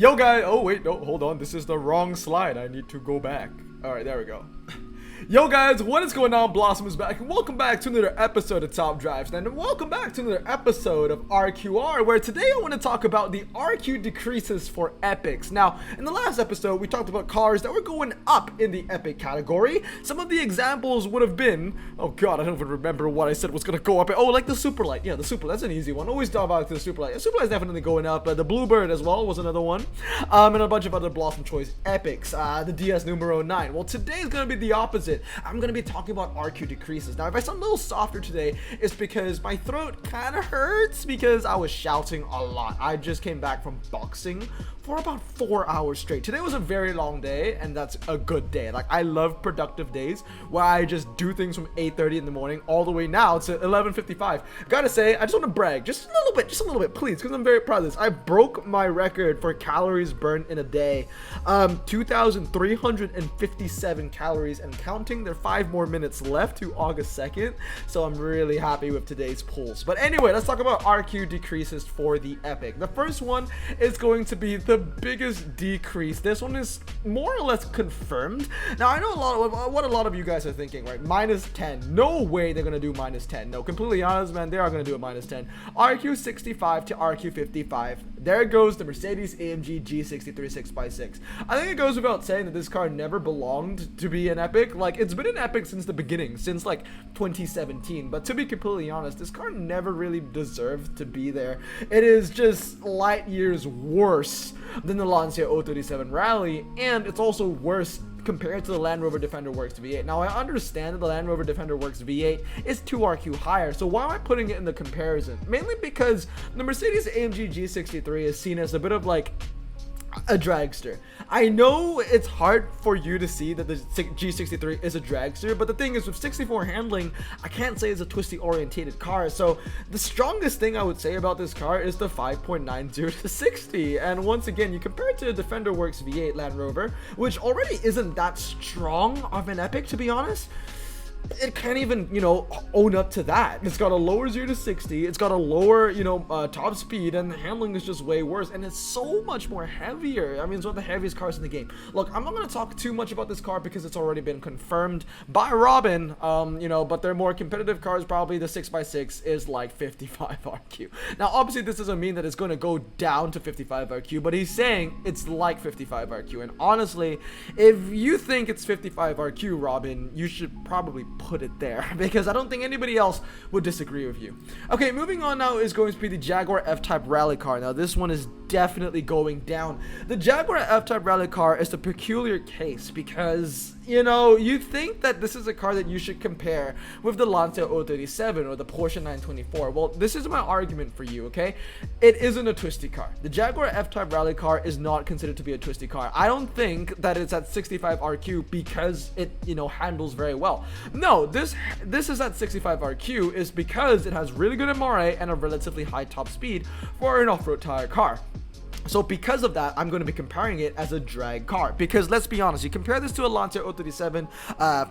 Yo guys, oh wait, no, hold on, this is the wrong slide. I need to go back. All right, there we go. Yo guys, what is going on? Blossom is back, and welcome back to another episode of Top Drives, and welcome back to another episode of RQR, where today I want to talk about the RQ decreases for epics. Now, in the last episode, we talked about cars that were going up in the epic category. Some of the examples would have been, oh god, I don't even remember what I said was going to go up. Oh, like the Superlight. Yeah, the Super, that's an easy one. Always talk about the Superlight. The Superlight's definitely going up. The Bluebird as well was another one. And a bunch of other Blossom Choice epics. The DS numero 9. Well, today is going to be the opposite. I'm going to be talking about RQ decreases. Now, if I sound a little softer today, it's because my throat kind of hurts because I was shouting a lot. I just came back from boxing for about 4 hours straight. Today was a very long day, and that's a good day. Like, I love productive days where I just do things from 8:30 in the morning all the way now to 11:55. Gotta say, I just want to brag just a little bit, please, because I'm very proud of this. I broke my record for calories burned in a day. 2,357 calories and counting. There are 5 more minutes left to August 2nd, so I'm really happy with today's pulse. But anyway, let's talk about RQ decreases for the epic. The first one is going to be the biggest decrease. This one is more or less confirmed. Now, I know what a lot of you guys are thinking, right? -10. No way they're gonna do -10. No, completely honest, man, they are gonna do a -10. RQ65 to RQ55. There goes the Mercedes AMG G63 6x6. I think it goes without saying that this car never belonged to be an epic. Like, it's been an epic since the beginning, since like 2017. But to be completely honest, this car never really deserved to be there. It is just light years worse than the Lancia 037 Rally, and it's also worse compared to the Land Rover Defender Works V8. Now, I understand that the Land Rover Defender Works V8 is 2 RQ higher, so why am I putting it in the comparison? Mainly because the Mercedes AMG G63 is seen as a bit of like a dragster. I know it's hard for you to see that the G63 is a dragster, but the thing is, with 64 handling, I can't say it's a twisty orientated car. So the strongest thing I would say about this car is the 5.90 to 60. And once again, you compare it to the Defender Works V8 Land Rover, which already isn't that strong of an epic, to be honest. It can't even, own up to that. It's got a lower 0 to 60. It's got a lower, top speed, and the handling is just way worse. And it's so much more heavier. I mean, it's one of the heaviest cars in the game. Look, I'm not going to talk too much about this car because it's already been confirmed by Robin. But their more competitive cars, probably the 6x6 is like 55 RQ. Now, obviously, this doesn't mean that it's going to go down to 55 RQ, but he's saying it's like 55 RQ. And honestly, if you think it's 55 RQ, Robin, you should probably put it there, because I don't think anybody else would disagree with you. Okay, moving on now is going to be the Jaguar F-Type rally car. Now, this one is definitely going down. The Jaguar F-Type rally car is a peculiar case because, you think that this is a car that you should compare with the Lancia 037 or the Porsche 924. Well, this is my argument for you, okay? It isn't a twisty car. The Jaguar F-Type rally car is not considered to be a twisty car. I don't think that it's at 65 RQ because it, handles very well. No, this is at 65 RQ is because it has really good MRA and a relatively high top speed for an off-road tire car. So because of that, I'm going to be comparing it as a drag car. Because let's be honest, you compare this to a Lancia 037,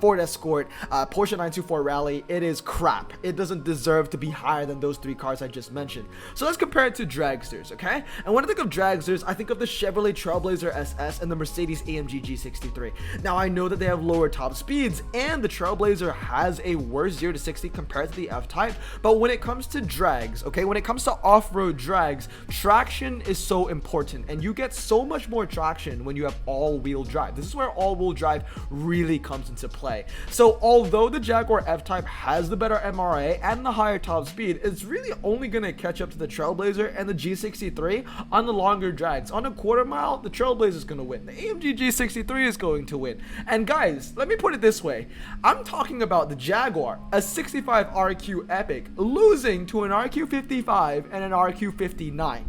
Ford Escort, Porsche 924 Rally, it is crap. It doesn't deserve to be higher than those 3 cars I just mentioned. So let's compare it to dragsters, okay? And when I think of dragsters, I think of the Chevrolet Trailblazer SS and the Mercedes AMG G63. Now, I know that they have lower top speeds, and the Trailblazer has a worse 0 to 60 compared to the F-Type. But when it comes to drags, okay, when it comes to off-road drags, traction is so important. And you get so much more traction when you have all-wheel drive. This is where all-wheel drive really comes into play. So although the Jaguar F-Type has the better MRA and the higher top speed, it's really only going to catch up to the Trailblazer and the G63 on the longer drags. On a quarter mile, the Trailblazer is going to win. The AMG G63 is going to win. And guys, let me put it this way. I'm talking about the Jaguar, a 65 RQ epic, losing to an RQ55 and an RQ59.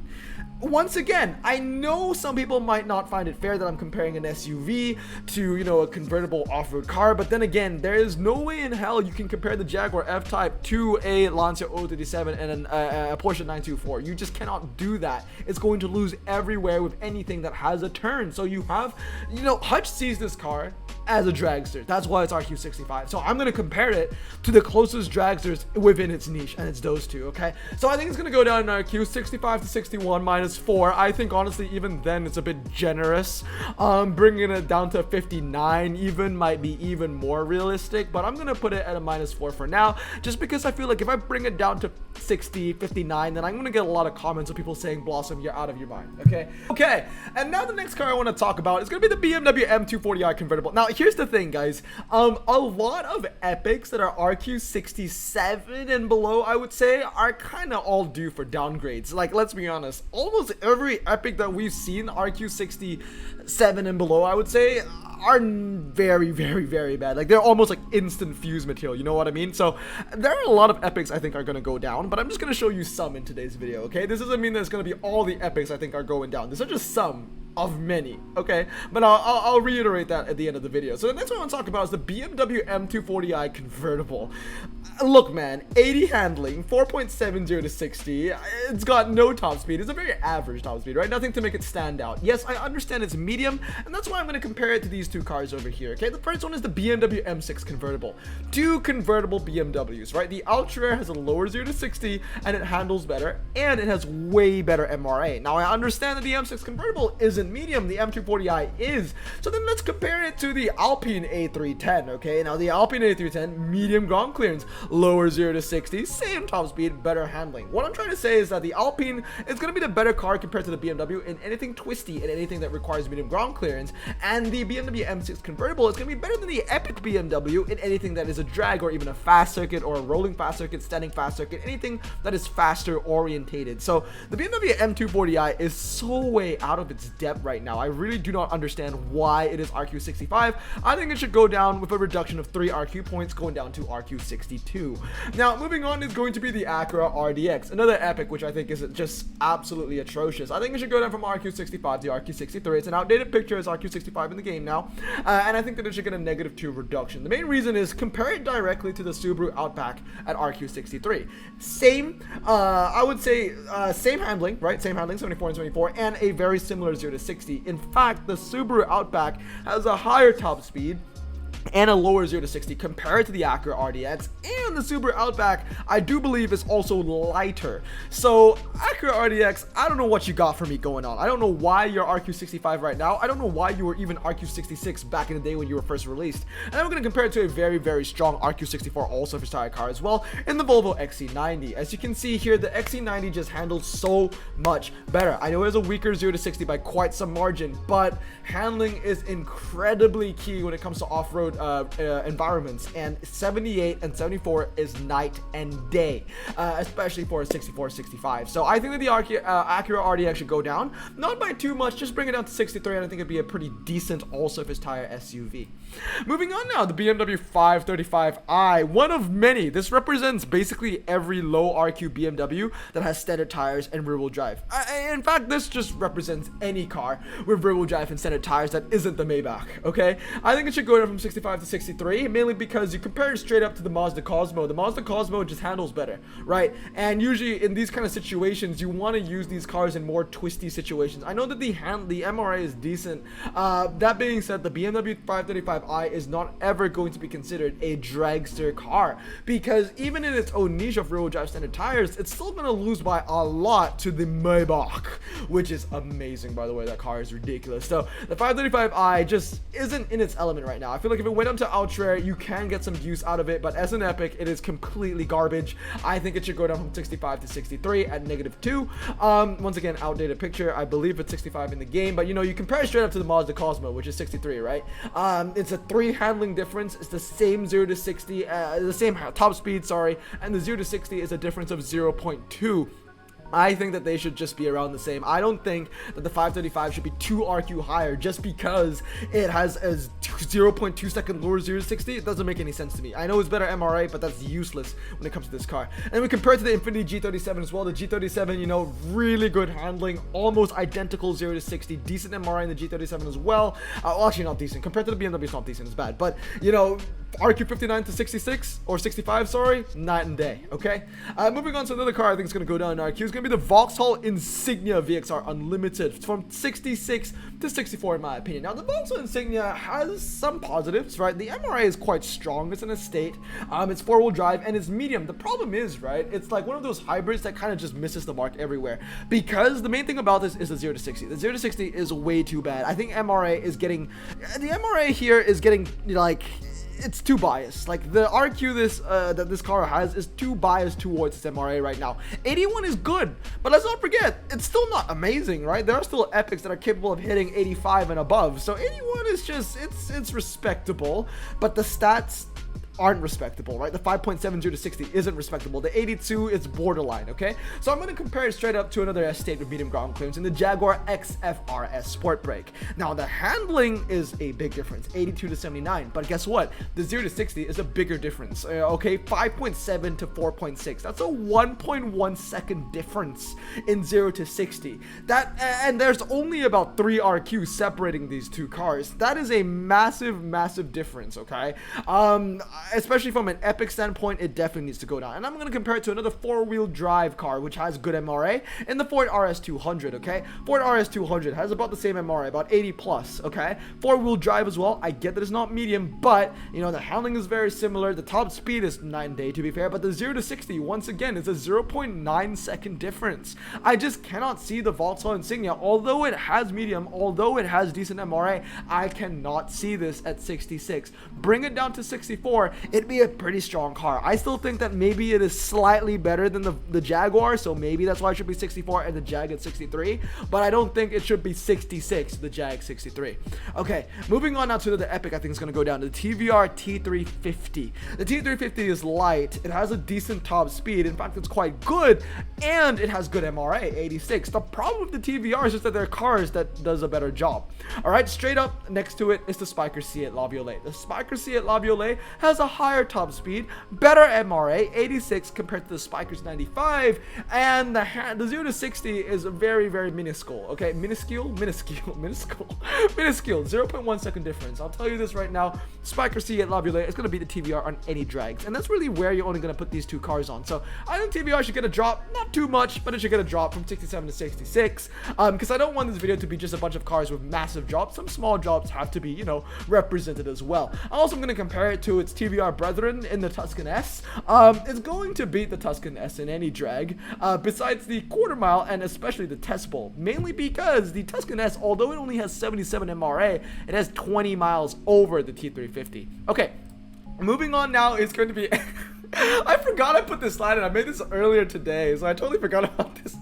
Once again, I know some people might not find it fair that I'm comparing an SUV to, a convertible off-road car, but then again, there is no way in hell you can compare the Jaguar F-Type to a Lancia 037 and a Porsche 924. You just cannot do that. It's going to lose everywhere with anything that has a turn. So you have, Hutch sees this car as a dragster. That's why it's RQ65. So I'm going to compare it to the closest dragsters within its niche, and it's those two, okay? So I think it's going to go down in RQ 65 to 61 minus -4. I think honestly even then it's a bit generous. Bringing it down to 59 even might be even more realistic, but I'm gonna put it at a -4 for now, just because I feel like if I bring it down to 60, 59, then I'm gonna get a lot of comments of people saying, Blossom, you're out of your mind. Okay, and now the next car I want to talk about is gonna be the BMW M240i convertible. Now here's the thing, guys. A lot of epics that are RQ67 and below, I would say, are kind of all due for downgrades. Like, let's be honest, almost every epic that we've seen RQ67 and below, I would say, are very, very, very bad. Like, they're almost like instant fuse material, you know what I mean? So there are a lot of epics I think are gonna go down, but I'm just gonna show you some in today's video. Okay, this doesn't mean that it's gonna be all the epics I think are going down. These are just some of many, okay? But I'll reiterate that at the end of the video. So the next one I want to talk about is the BMW M240i convertible. Look, man, 80 handling, 4.70 to 60. It's got no top speed. It's a very average top speed, right? Nothing to make it stand out. Yes, I understand it's medium, and that's why I'm going to compare it to these two cars over here, okay? The first one is the BMW M6 convertible. Two convertible BMWs, right? The Ultra has a lower 0 to 60, and it handles better, and it has way better MRA. Now, I understand that the M6 convertible isn't medium, the M240i is. So then let's compare it to the Alpine A310, okay? Now the Alpine A310, medium ground clearance, lower 0 to 60, same top speed, better handling. What I'm trying to say is that the Alpine is going to be the better car compared to the BMW in anything twisty and anything that requires medium ground clearance, and the BMW M6 convertible is going to be better than the epic BMW in anything that is a drag or even a fast circuit or a rolling fast circuit, standing fast circuit, anything that is faster orientated. So the BMW M240i is so way out of its depth right now. I really do not understand why it is RQ65. I think it should go down with a reduction of 3 RQ points, going down to RQ62. Now, moving on is going to be the Acura RDX, another epic which I think is just absolutely atrocious. I think it should go down from RQ65 to RQ63. It's an outdated picture as RQ65 in the game now, and I think that it should get a -2 reduction. The main reason is compare it directly to the Subaru Outback at RQ63. Same, I would say, same handling, right? Same handling, 74 and 74, and a very similar 0 to 60. In fact, the Subaru Outback has a higher top speed and a lower 0 to 60 compared to the Acura RDX, and the Subaru Outback I do believe is also lighter. So Acura RDX, I don't know what you got for me going on. I don't know why you're RQ65 right now. I don't know why you were even RQ66 back in the day when you were first released. And I'm going to compare it to a very, very strong RQ64 all-surface tire car as well in the Volvo XC90. As you can see here, the XC90 just handles so much better. I know it has a weaker 0 to 60 by quite some margin, but handling is incredibly key when it comes to off-road environments, and 78 and 74 is night and day, especially for a 64-65. So I think that the Acura RDX should go down, not by too much, just bring it down to 63, and I think it'd be a pretty decent all-surface tire SUV. Moving on now, the BMW 535i, one of many. This represents basically every low RQ BMW that has standard tires and rear-wheel drive. In fact, this just represents any car with rear-wheel drive and standard tires that isn't the Maybach, okay? I think it should go down from 65 to 63, mainly because you compare it straight up to the Mazda Cosmo. The Mazda Cosmo just handles better, right? And usually in these kind of situations, you want to use these cars in more twisty situations. I know that the MRA is decent. That being said, the BMW 535i is not ever going to be considered a dragster car, because even in its own niche of rear-wheel drive standard tires, it's still going to lose by a lot to the Maybach, which is amazing, by the way. That car is ridiculous. So the 535i just isn't in its element right now. I feel like if it went up to ultra, you can get some use out of it, but as an epic, it is completely garbage. I think it should go down from 65 to 63 at -2. Once again, outdated picture. I believe it's 65 in the game, but you know, you compare it straight up to the Mazda Cosmo, which is 63, right? It's a 3 handling difference. It's the same 0 to 60, the same top speed, sorry, and the 0 to 60 is a difference of 0.2. I think that they should just be around the same. I don't think that the 535 should be 2 RQ higher just because it has a 0.2 second lower 0 to 60. It doesn't make any sense to me. I know it's better MRA, but that's useless when it comes to this car. And we compare it to the Infiniti G37 as well. The G37, you know, really good handling, almost identical 0 to 60, decent MRA in the G37 as well. Well, actually not decent. Compared to the BMW, it's not decent, it's bad. But, you know, RQ59 to 66 or 65, sorry, night and day. Okay, moving on to another car I think is going to go down in RQ. It's going to be the Vauxhall Insignia VXR Unlimited from 66 to 64 in my opinion. Now the Vauxhall Insignia has some positives, right? The MRA is quite strong. It's an estate. It's four-wheel drive and it's medium. The problem is, right, it's like one of those hybrids that kind of just misses the mark everywhere, because the main thing about this is the 0 to 60. The 0 to 60 is way too bad. I think MRA is getting, the MRA here is getting, like, it's too biased. Like the RQ that this car has is too biased towards its MRA right now. 81 is good, but let's not forget, it's still not amazing, right? There are still epics that are capable of hitting 85 and above. So 81 is just, it's respectable, but the stats aren't respectable, right? The 5.70 to 60 isn't respectable. The 82 is borderline, okay? So I'm going to compare it straight up to another estate with medium ground clearance in the Jaguar XFRS Sport Brake. Now, the handling is a big difference, 82 to 79, but guess what? The 0 to 60 is a bigger difference, okay? 5.7 to 4.6. That's a 1.1 second difference in 0 to 60. And there's only about 3 RQs separating these two cars. That is a massive, massive difference, okay? Especially from an epic standpoint, it definitely needs to go down. And I'm going to compare it to another four-wheel drive car, which has good MRA, in the Ford RS200, okay? Ford RS200 has about the same MRA, about 80 plus, okay? Four-wheel drive as well. I get that it's not medium, but, you know, the handling is very similar. The top speed is night and day, to be fair, but the 0 to 60, once again, is a 0.9 second difference. I just cannot see the Vauxhall Insignia, although it has medium, although it has decent MRA, I cannot see this at 66. Bring it down to 64, it'd be a pretty strong car. I still think that maybe it is slightly better than the Jaguar, so maybe that's why it should be 64 and the Jag at 63, but I don't think it should be 66, the Jag 63. Okay, moving on now to the epic I think is going to go down to the TVR T350. The T350 is light, it has a decent top speed, in fact it's quite good, and it has good MRA, 86. The problem with the TVR is just that there are cars that does a better job. Alright, straight up next to it is the Spiker C8 Laviolette. The Spiker C8 Laviolette has a higher top speed, better MRA, 86 compared to the Spiker's 95, and the 0 to 60 is very, very minuscule, okay? Minuscule, 0.1 second difference. I'll tell you this right now, Spiker C8 Laviolette is going to beat the TVR on any drags, and that's really where you're only going to put these two cars on. So I think TVR should get a drop, not too much, but it should get a drop from 67 to 66, because I don't want this video to be just a bunch of cars with massive drops. Some small drops have to be, you know, represented as well. Also, I'm going to compare it to its TVR brethren in the Tuscan S. It's going to beat the Tuscan S in any drag, besides the quarter mile and especially the test bowl, mainly because the Tuscan S, although it only has 77 MRA, it has 20 miles over the T350. Okay, moving on now is going to be I forgot I put this slide in. I made this earlier today, so I totally forgot about this.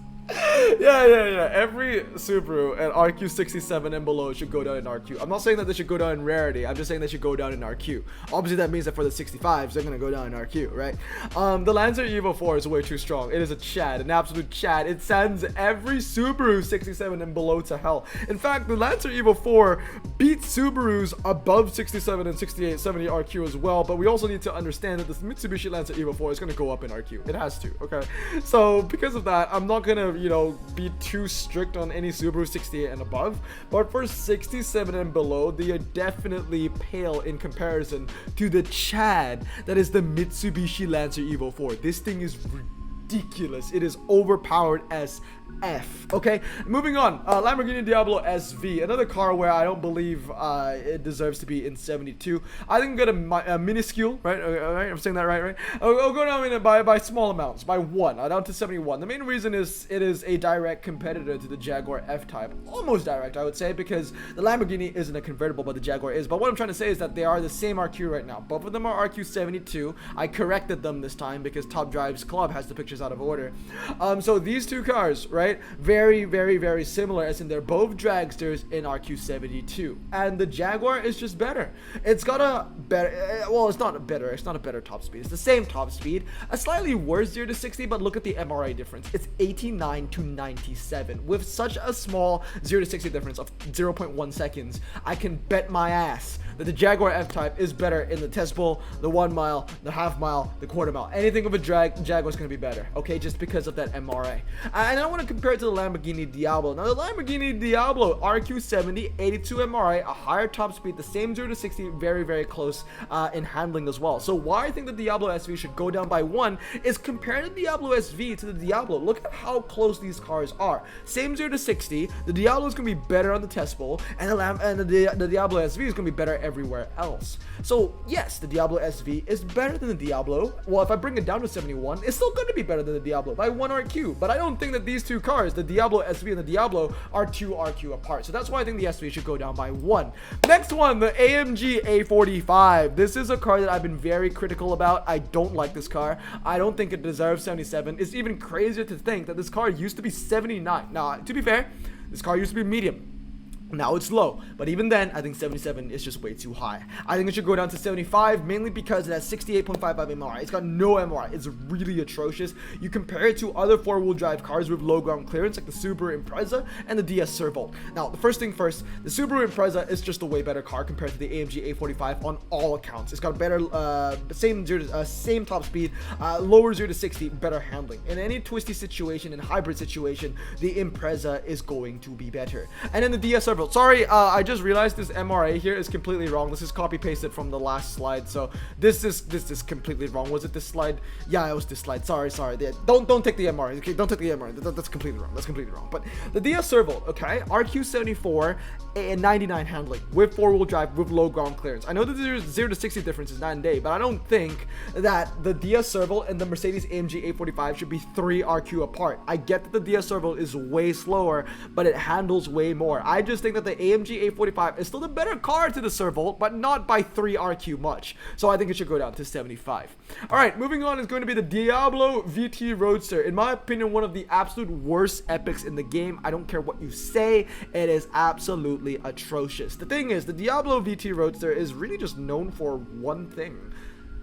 Yeah. Every Subaru and RQ67 and below should go down in RQ. I'm not saying that they should go down in rarity. I'm just saying they should go down in RQ. Obviously, that means that for the 65s, they're going to go down in RQ, right? The Lancer Evo 4 is way too strong. It is a Chad, an absolute Chad. It sends every Subaru 67 and below to hell. In fact, the Lancer Evo 4 beats Subarus above 67 and 68, 70 RQ as well. But we also need to understand that this Mitsubishi Lancer Evo 4 is going to go up in RQ. It has to, okay? So, because of that, I'm not going to, you know, be too strict on any Subaru 68 and above, but for 67 and below, they are definitely pale in comparison to the Chad that is the Mitsubishi Lancer Evo 4. This thing is ridiculous. It is overpowered as F. Okay, moving on. Lamborghini Diablo SV, another car where I don't believe it deserves to be in 72. I think I'm gonna minuscule, right? I'm saying that right? I'll go down by small amounts, by 1, down to 71. The main reason is it is a direct competitor to the Jaguar F-Type, almost direct, I would say, because the Lamborghini isn't a convertible, but the Jaguar is. But what I'm trying to say is that they are the same RQ right now. Both of them are RQ 72. I corrected them this time because Top Drive's Club has the pictures out of order. So these two cars, right? Very, very, very similar, as in they're both dragsters in RQ72, and the Jaguar is just better. It's got a better, well, it's not a better top speed. It's the same top speed, a slightly worse 0 to 60, but look at the MRA difference. It's 89 to 97 with such a small 0 to 60 difference of 0.1 seconds. I can bet my ass that the Jaguar F-Type is better in the test bowl, the 1 mile, the half mile, the quarter mile. Anything with a drag, the Jaguar's going to be better. better, okay, just because of that MRA. And I want to compare it to the Lamborghini Diablo. Now, the Lamborghini Diablo RQ70, 82 MRA, a higher top speed, the same 0 to 60, very, very close in handling as well. So why I think the Diablo SV should go down by 1 is compare the Diablo SV to the Diablo. Look at how close these cars are. Same 0 to 60, the Diablo is going to be better on the test bowl, and the Diablo SV is going to be better everywhere else. So yes, the Diablo SV is better than the Diablo. Well, if I bring it down to 71, it's still going to be better than the Diablo by 1 RQ. But I don't think that these two cars, the Diablo SV and the Diablo, are 2 RQ apart. So that's why I think the SV should go down by 1. Next one, the AMG A45. This is a car that I've been very critical about. I don't like this car. I don't think it deserves 77. It's even crazier to think that this car used to be 79. Now, to be fair, this car used to be medium. Now it's low, but even then, I think 77 is just way too high. I think it should go down to 75, mainly because it has 68.55 MRI. It's got no MRI. It's really atrocious. You compare it to other four-wheel drive cars with low ground clearance, like the Subaru Impreza and the DS Servo. Now, the first thing first, the Subaru Impreza is just a way better car compared to the AMG A45 on all accounts. It's got better, same top speed, lower 0 to 60, better handling. In any twisty situation and hybrid situation, the Impreza is going to be better. And then the DS Servo. Sorry, I just realized this MRA here is completely wrong. This is copy pasted from the last slide, so this is completely wrong. Was it this slide? Yeah, it was this slide. Sorry. Don't take the MRA. Okay, don't take the MRA. That's completely wrong. That's completely wrong. But the DS Servo, okay, RQ74 and 99 handling with four-wheel drive with low ground clearance. I know that there's 0 to 60 difference is night and day, but I don't think that the DS Servo and the Mercedes AMG A45 should be 3 RQ apart. I get that the DS Servo is way slower, but it handles way more. I just think that the AMG A45 is still the better car to the Servo, but not by 3 RQ much. So I think it should go down to 75. All right, moving on is going to be the Diablo VT Roadster. In my opinion, one of the absolute worst epics in the game. I don't care what you say, it is absolutely atrocious. The thing is, the Diablo VT Roadster is really just known for one thing.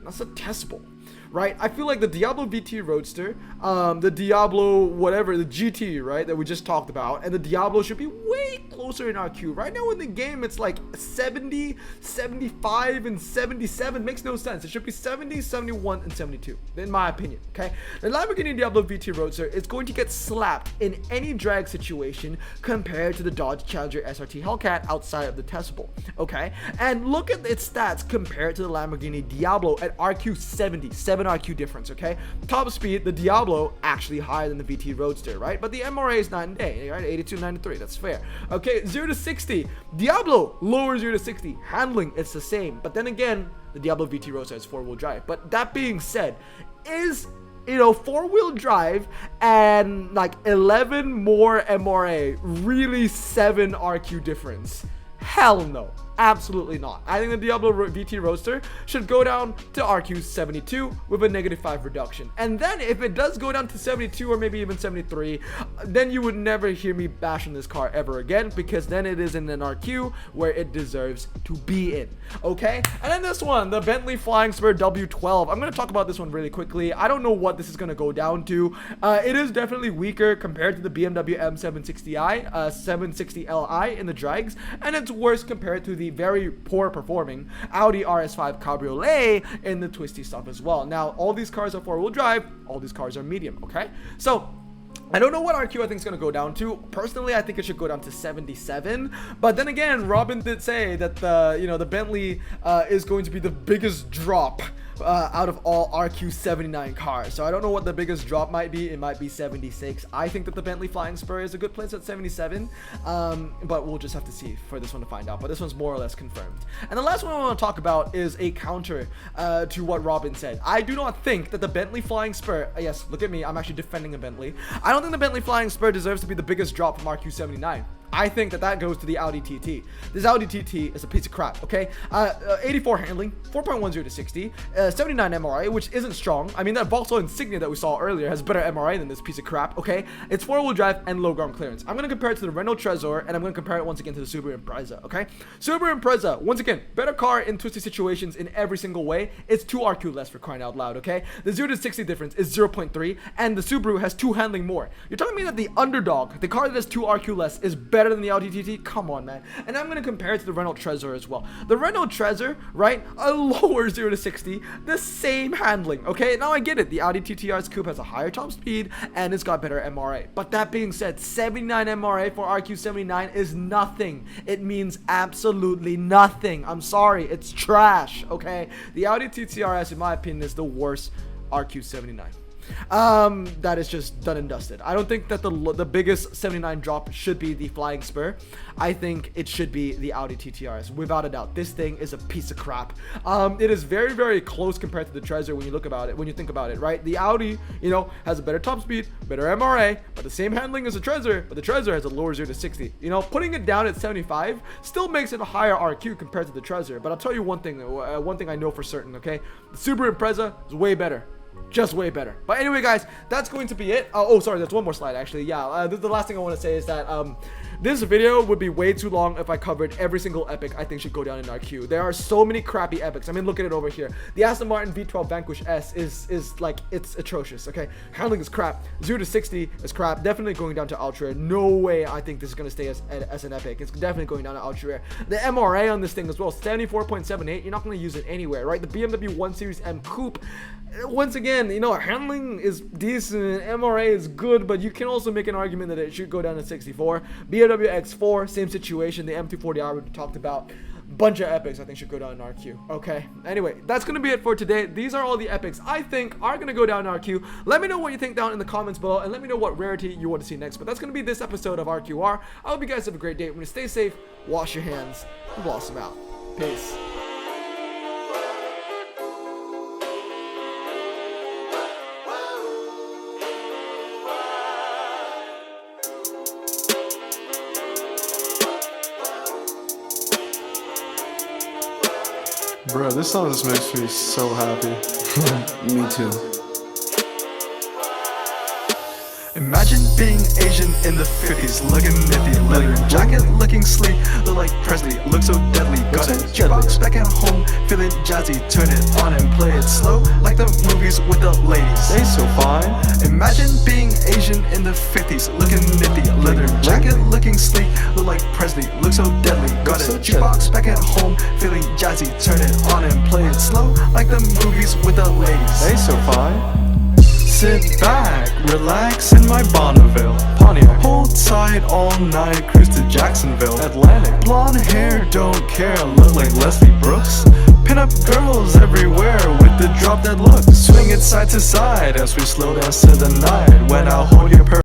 That's a test bowl. Right, I feel like the Diablo VT Roadster, the Diablo whatever, the GT, right, that we just talked about, and the Diablo should be way closer in RQ. Right now in the game, it's like 70, 75, and 77. Makes no sense. It should be 70, 71, and 72, in my opinion, okay? The Lamborghini Diablo VT Roadster is going to get slapped in any drag situation compared to the Dodge Challenger SRT Hellcat outside of the test bowl, okay? And look at its stats compared to the Lamborghini Diablo at RQ 70, 7 RQ difference, okay? Top speed, the Diablo actually higher than the VT Roadster, right? But the MRA is night and day, right? 82, 93, that's fair. Okay, 0 to 60, Diablo lower 0 to 60, handling it's the same. But then again, the Diablo VT Roadster has four-wheel drive. But that being said, is, you know, four-wheel drive and like 11 more MRA really 7 RQ difference? Hell no. Absolutely not. I think the Diablo VT Roadster should go down to RQ 72 with a -5 reduction. And then if it does go down to 72 or maybe even 73, then you would never hear me bashing this car ever again, because then it is in an RQ where it deserves to be in. Okay? And then this one, the Bentley Flying Spur W12. I'm going to talk about this one really quickly. I don't know what this is going to go down to. It is definitely weaker compared to the BMW M760i, 760Li in the drags, and it's worse compared to the very poor performing Audi RS5 Cabriolet in the twisty stuff as well. Now, all these cars are four-wheel drive, all these cars are medium, okay? So I don't know what RQ I think is going to go down to. Personally, I think it should go down to 77. But then again, Robin did say that the Bentley is going to be the biggest drop out of all RQ79 cars. So I don't know what the biggest drop might be. It might be 76. I think that the Bentley Flying Spur is a good place at 77. But we'll just have to see for this one to find out. But this one's more or less confirmed. And the last one I want to talk about is a counter to what Robin said. I do not think that the Bentley Flying Spur, yes, look at me, I'm actually defending a Bentley. I don't think the Bentley Flying Spur deserves to be the biggest drop from RQ79. I think that goes to the Audi TT. This Audi TT is a piece of crap, okay? 84 handling, 4.10 to 60, 79 MRI, which isn't strong. I mean, that Vauxhall Insignia that we saw earlier has better MRI than this piece of crap, okay? It's four-wheel drive and low ground clearance. I'm going to compare it to the Renault Trezor, and I'm going to compare it once again to the Subaru Impreza, okay? Subaru Impreza, once again, better car in twisty situations in every single way. It's 2 RQ less, for crying out loud, okay? The 0 to 60 difference is 0.3, and the Subaru has 2 handling more. You're telling me that the underdog, the car that has 2 RQ less, is better better than the Audi TT? Come on, man. And I'm gonna compare it to the Renault Trezor as well. The Renault Trezor, right, a lower 0 to 60, the same handling. Okay, now I get it. The Audi TTR's coupe has a higher top speed and it's got better MRA. But that being said, 79 MRA for RQ79 is nothing. It means absolutely nothing. I'm sorry, it's trash. Okay, the Audi TTRS, in my opinion, is the worst RQ79. That is just done and dusted. I don't think that the biggest 79 drop should be the Flying Spur. I think it should be the Audi TTRS, without a doubt. This thing is a piece of crap. It is very, very close compared to the Trezor when you think about it, right? The Audi, you know, has a better top speed, better MRA, but the same handling as the Trezor, but the Trezor has a lower 0 to 60. You know, putting it down at 75 still makes it a higher RQ compared to the Trezor. But I'll tell you one thing I know for certain, okay? The Subaru Impreza is way better. Just way better. But anyway, guys, that's going to be it. Oh, sorry, there's one more slide, actually. Yeah, the last thing I want to say is that this video would be way too long if I covered every single epic I think should go down in RQ. There are so many crappy epics. I mean, look at it over here. The Aston Martin V12 Vanquish S is like, it's atrocious, okay? Handling is crap. 0 to 60 is crap. Definitely going down to ultra rare. No way I think this is going to stay as an epic. It's definitely going down to ultra rare. The MRA on this thing as well, 74.78. You're not going to use it anywhere, right? The BMW 1 Series M Coupe, once again, you know, handling is decent, MRA is good, but you can also make an argument that it should go down to 64. BMW X4, same situation. The M240i we talked about. Bunch of epics I think should go down in RQ. Okay, anyway, that's gonna be it for today. These are all the epics I think are gonna go down in RQ. Let me know what you think down in the comments below, and let me know what rarity you want to see next. But that's gonna be this episode of RQR. I hope you guys have a great day. We're gonna stay safe, wash your hands, and blossom out. Peace. Bro, this song just makes me so happy. Me too. Imagine being Asian in the 50s, looking nifty, leather jacket looking sleek, look like Presley, look so deadly. Got a jukebox back at home, feeling jazzy, turn it on and play it slow, like the movies with the ladies. They so fine. Imagine being Asian in the 50s, looking nifty, leather jacket looking sleek, look like Presley, look so deadly. Got a jukebox back at home, feeling jazzy, turn it on and play it slow, like the movies with the ladies. They so fine. Sit back, relax in my Bonneville Pontiac. Hold tight all night, cruise to Jacksonville Atlantic. Blonde hair, don't care, look like Leslie Brooks. Pin-up girls everywhere with the drop dead look. Swing it side to side as we slow dance to the night. When I hold your